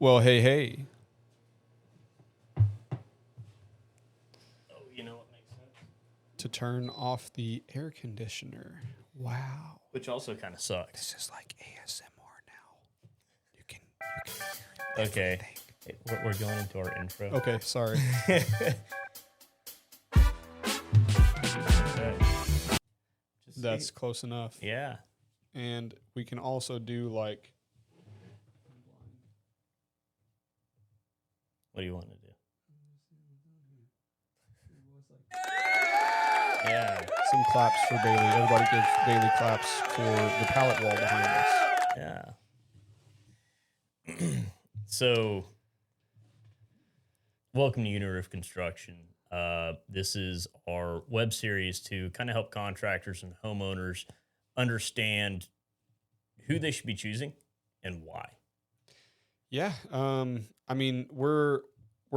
Well, hey, hey, Oh, you know what makes sense? to turn off the air conditioner. Wow. Which also kind of sucks. This is like ASMR now. You can Okay, we're going into our intro. Okay, sorry. Okay. Just That's see. close enough. Yeah. And we can also do like What do you want to do? Yeah. some claps for Bailey. Everybody give Bailey claps for the pallet wall behind us. Yeah. So, welcome to Uniroof Construction. This is our web series to kind of help contractors and homeowners understand who they should be choosing and why. Yeah. I mean, we're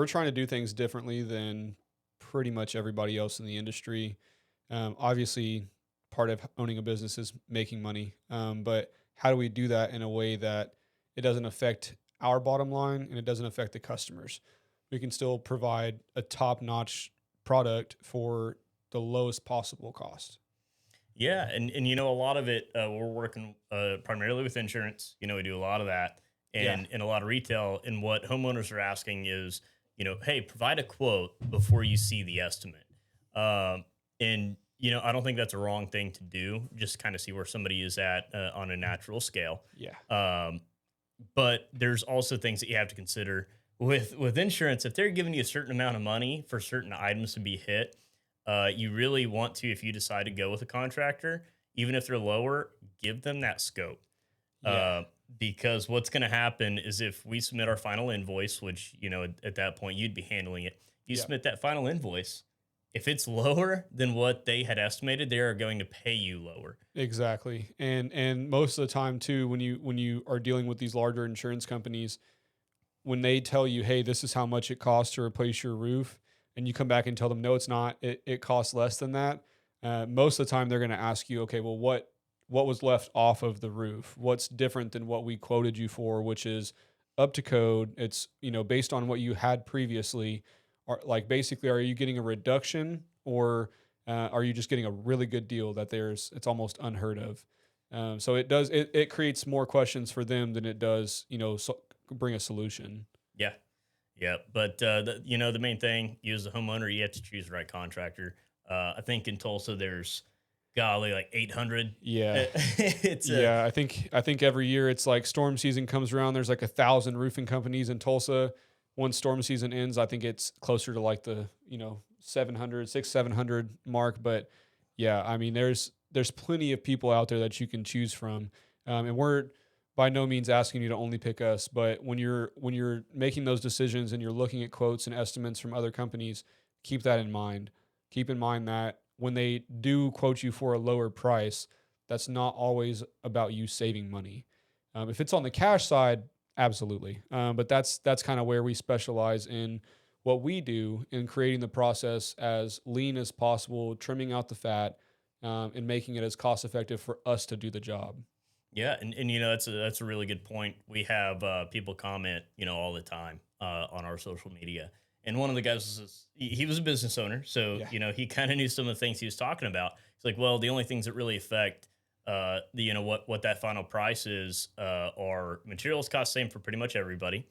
trying to do things differently than pretty much everybody else in the industry. Obviously, part of owning a business is making money. But how do we do that in a way that it doesn't affect our bottom line and it doesn't affect the customers? We can still provide a top-notch product for the lowest possible cost. Yeah, and you know a lot of it. We're working primarily with insurance. You know, we do a lot of that, Yeah. and in a lot of retail. And what homeowners are asking is, you know, hey, provide a quote before you see the estimate. And you know, I don't think that's a wrong thing to do. Just kind of see where somebody is at on a natural scale. Yeah. Um, but there's also things that you have to consider with insurance. If they're giving you a certain amount of money for certain items to be hit, you really want to, if you decide to go with a contractor, even if they're lower, give them that scope. Yeah. Because what's going to happen is if we submit our final invoice, which, you know, at that point you'd be handling it, you Yeah. submit that final invoice. If it's lower than what they had estimated, they are going to pay you lower. Exactly. And most of the time too, when you are dealing with these larger insurance companies, when they tell you, hey, this is how much it costs to replace your roof, and you come back and tell them, no, it's not, it costs less than that. Most of the time they're going to ask you, okay, well, what was left off of the roof? What's different than what we quoted you for, which is up to code? It's, based on what you had previously. Are like basically, are you getting a reduction, or are you just getting a really good deal that it's almost unheard of? So it creates more questions for them than it does, bring a solution. Yeah. Yeah. But, you know, the main thing, you as a homeowner, you have to choose the right contractor. I think in Tulsa, there's golly, like 800. Yeah. It's a, Yeah, I think every year it's like storm season comes around. There's like 1,000 roofing companies in Tulsa. Once storm season ends, I think it's closer to like the 700, 700 mark. But yeah, I mean there's plenty of people out there that you can choose from, and we're by no means asking you to only pick us. But when you're making those decisions and you're looking at quotes and estimates from other companies, keep that in mind. Keep in mind that when they do quote you for a lower price, that's not always about you saving money. If it's on the cash side, absolutely. But that's kind of where we specialize in what we do in creating the process as lean as possible, trimming out the fat, and making it as cost effective for us to do the job. yeah. And, you know, that's a really good point. We have people comment, you know, all the time on our social media. And one of the guys he was a business owner. So, Yeah. you know, he kind of knew some of the things he was talking about. He's like, well, the only things that really affect you know, what that final price is are materials cost same for pretty much everybody.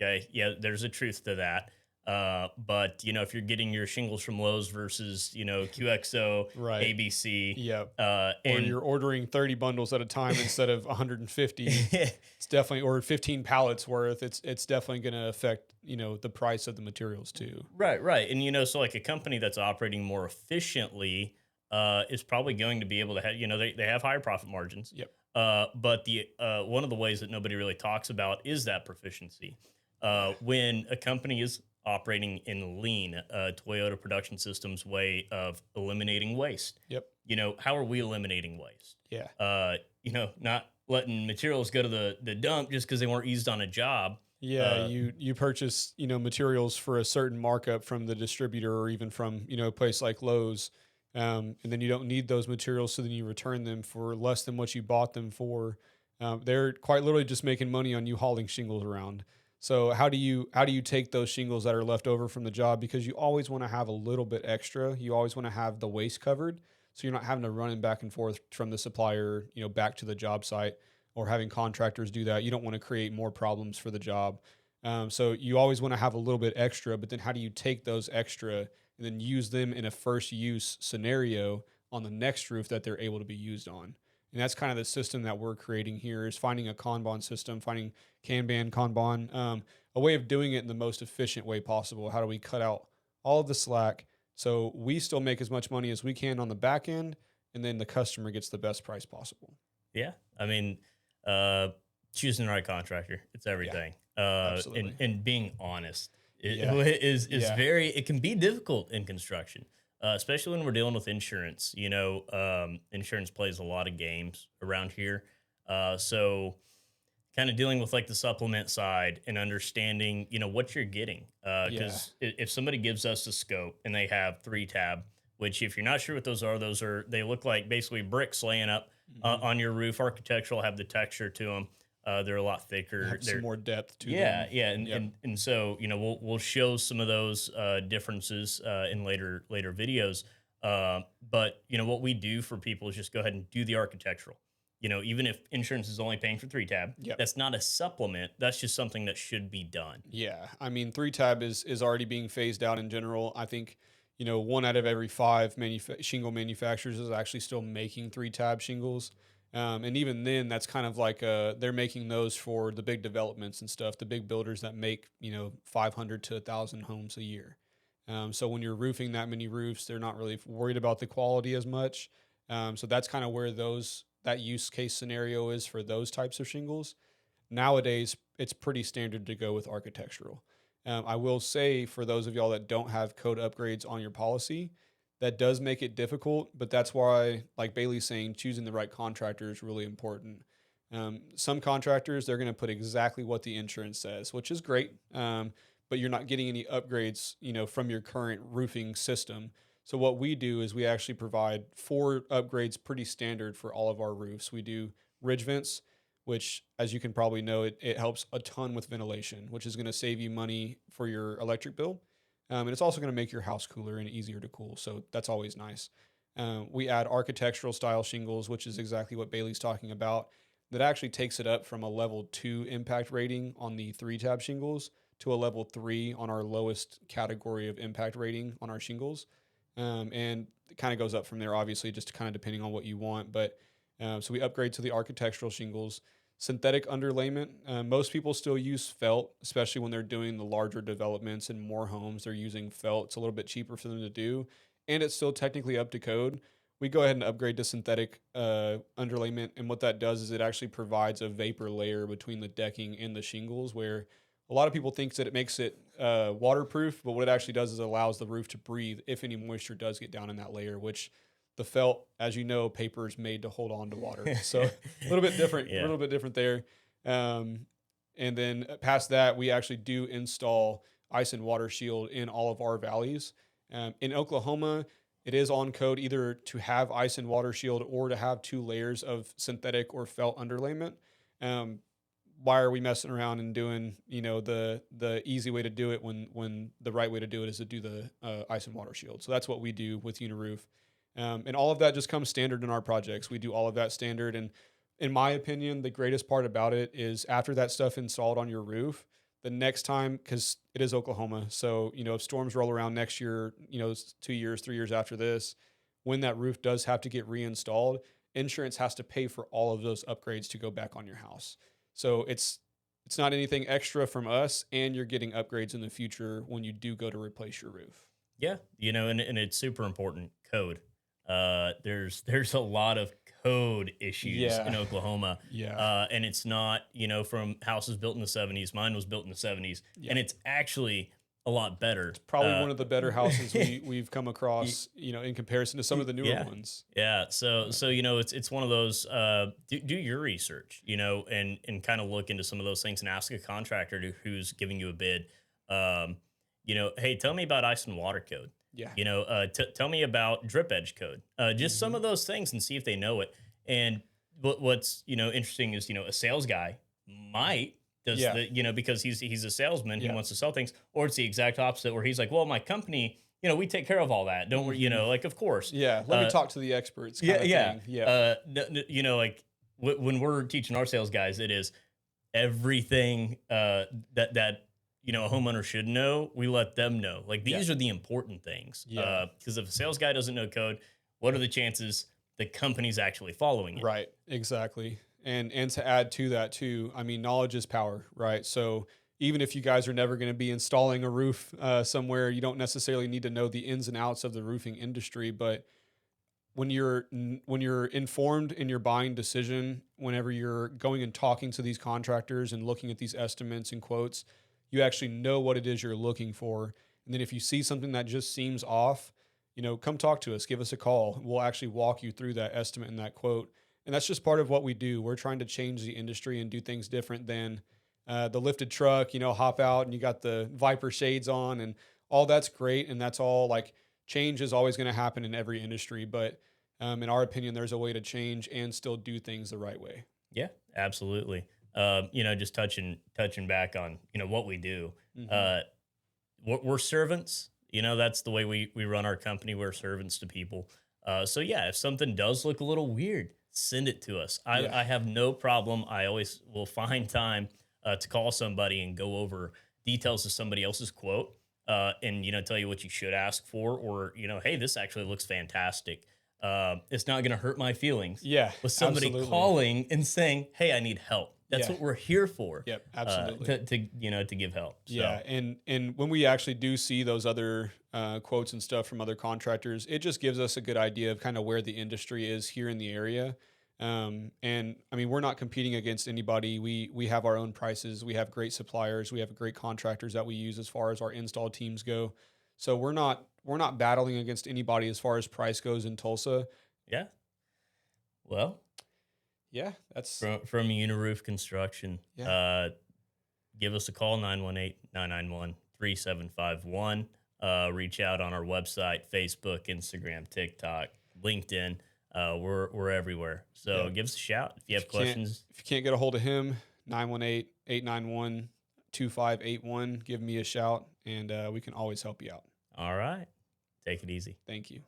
Okay. Yeah. There's a truth to that. But you know, if you're getting your shingles from Lowe's versus, you know, QXO, Right. ABC, Yep. Or and you're ordering 30 bundles at a time instead of 150. It's definitely, or 15 pallets worth. It's definitely going to affect, the price of the materials too. right, right. And you know, so like a company that's operating more efficiently is probably going to be able to have, you know, they have higher profit margins. Yep. But the one of the ways that nobody really talks about is that proficiency. Yeah. When a company is operating in lean, Toyota Production Systems way of eliminating waste. Yep. You know, how are we eliminating waste? Yeah. You know, not letting materials go to the dump just because they weren't used on a job. Yeah, Uh, you purchase, materials for a certain markup from the distributor or even from, a place like Lowe's. And then you don't need those materials, so then you return them for less than what you bought them for. They're quite literally just making money on you hauling shingles around. So how do you take those shingles that are left over from the job, because you always want to have a little bit extra. You always want to have the waste covered, so you're not having to running back and forth from the supplier, back to the job site, or having contractors do that. You don't want to create more problems for the job. So you always want to have a little bit extra, but then how do you take those extra and then use them in a first use scenario on the next roof that they're able to be used on? And that's kind of the system that we're creating here, is finding a Kanban system, finding Kanban, Kanban, a way of doing it in the most efficient way possible. How do we cut out all of the slack so we still make as much money as we can on the back end, and then the customer gets the best price possible? Yeah. I mean, uh, choosing the right contractor, it's Yeah, everything. absolutely. And being honest Yeah, is yeah, very, it can be difficult in construction, especially when we're dealing with insurance. Insurance plays a lot of games around here. So kind of dealing with like the supplement side and understanding, what you're getting. yeah. Because if somebody gives us a scope and they have 3 tab, which if you're not sure what those are, they look like basically bricks laying up Hmm. on your roof. Architectural, have the texture to them. They're a lot thicker. Have some more depth to Yeah, them. yeah, and Yep. and so we'll show some of those differences in later videos. But what we do for people is just go ahead and do the architectural. Even if insurance is only paying for 3 tab, Yep. that's not a supplement. That's just something that should be done. Yeah, I mean, three tab is already being phased out in general. I think, one out of every five shingle manufacturers is actually still making three tab shingles, and even then, that's kind of like they're making those for the big developments and stuff, the big builders that make 500 to 1,000 homes a year. So when you're roofing that many roofs, they're not really worried about the quality as much. So that's kind of where that use case scenario is for those types of shingles. Nowadays, it's pretty standard to go with architectural. I will say, for those of y'all that don't have code upgrades on your policy, that does make it difficult, but that's why, like Bailey's saying, choosing the right contractor is really important. Some contractors, they're going to put exactly what the insurance says, which is great, but you're not getting any upgrades, from your current roofing system. So what we do is we actually provide 4 upgrades, pretty standard for all of our roofs. We do ridge vents, which, as you can probably know, it helps a ton with ventilation, which is going to save you money for your electric bill. And it's also going to make your house cooler and easier to cool. So that's always nice. We add architectural style shingles, which is exactly what Bailey's talking about. That actually takes it up from a level 2 impact rating on the 3 tab shingles to a level 3 on our lowest category of impact rating on our shingles. And it kind of goes up from there, obviously, just kind of depending on what you want. But so we upgrade to the architectural shingles. Synthetic underlayment. Most people still use felt, especially when they're doing the larger developments and more homes. They're using felt. It's a little bit cheaper for them to do, and it's still technically up to code. We go ahead and upgrade to synthetic underlayment, and what that does is it actually provides a vapor layer between the decking and the shingles, where a lot of people think that it makes it waterproof, but what it actually does is it allows the roof to breathe if any moisture does get down in that layer, which the felt, as you know, paper is made to hold on to water. So a little bit different, a Yeah. little bit different there. Um, and then past that, we actually do install ice and water shield in all of our valleys. In Oklahoma, it is on code either to have ice and water shield or to have 2 layers of synthetic or felt underlayment. Um, why are we messing around and doing the easy way to do it when the right way to do it is to do the ice and water shield? So that's what we do with Uniroof. And all of that just comes standard in our projects. We do all of that standard. And in my opinion, the greatest part about it is after that stuff installed on your roof, the next time, because it is Oklahoma. So, if storms roll around next year, 2 years, 3 years after this, when that roof does have to get reinstalled, insurance has to pay for all of those upgrades to go back on your house. So it's not anything extra from us, and you're getting upgrades in the future when you do go to replace your roof. Yeah, and it's super important code. There's a lot of code issues in Yeah. Oklahoma, Yeah. and it's not from houses built in the '70s. Mine was built in the '70s, Yeah. and it's actually a lot better. Probably one of the better houses we've come y- across, in comparison to some of the newer yeah, ones. yeah. So it's one of those. Do your research, and kind of look into some of those things and ask a contractor who's giving you a bid. Hey, tell me about ice and water code. Yeah. Tell me about drip edge code. Just some Hmm. of those things and see if they know it. And what's interesting is a sales guy might does Yeah. the, because he's a salesman, he Yeah. wants to sell things, or it's the exact opposite where he's like, well, my company, we take care of all that. Don't worry, Mhm. like, of course. Yeah. Let me talk to the experts kind Yeah, of yeah. thing. Yeah. Like when we're teaching our sales guys, it is everything that a homeowner should know. We let them know. Like Yeah. these are the important things. Yeah. Because if a sales guy doesn't know code, what are the chances the company's actually following it? Right. Exactly. And to add to that too, I mean, knowledge is power, right? So even if you guys are never going to be installing a roof somewhere, you don't necessarily need to know the ins and outs of the roofing industry. But when you're informed in your buying decision, whenever you're going and talking to these contractors and looking at these estimates and quotes, you actually know what it is you're looking for. And then if you see something that just seems off, come talk to us, give us a call. We'll actually walk you through that estimate and that quote. And that's just part of what we do. We're trying to change the industry and do things different than the lifted truck, hop out and you got the Viper shades on and all that's great. And that's all like change is always going to happen in every industry. But in our opinion, there's a way to change and still do things the right way. Yeah, absolutely. Just touching back on what we do. Hmm. Uh, we're servants. That's the way we run our company. We're servants to people. So yeah, if something does look a little weird, send it to us. Yeah. I have no problem. I always will find time to call somebody and go over details of somebody else's quote, and tell you what you should ask for, or hey, this actually looks fantastic. It's not going to hurt my feelings Yeah. with somebody Absolutely. calling and saying, "Hey, I need help." That's Yeah. what we're here for. Yep. Absolutely. To give help. So Yeah, and when we actually do see those other quotes and stuff from other contractors, it just gives us a good idea of kind of where the industry is here in the area. And I mean, we're not competing against anybody. We have our own prices. We have great suppliers. We have great contractors that we use as far as our install teams go. So we're not battling against anybody as far as price goes in Tulsa. yeah. Well, Yeah, that's from Uniroof Construction, yeah. give us a call 918-991-3751. Reach out on our website, Facebook, Instagram, TikTok, LinkedIn. We're everywhere. So Yeah. give us a shout if you have If you can't questions. if you can't get a hold of him, 918-891-2581. Give me a shout and we can always help you out. All right. Take it easy. Thank you.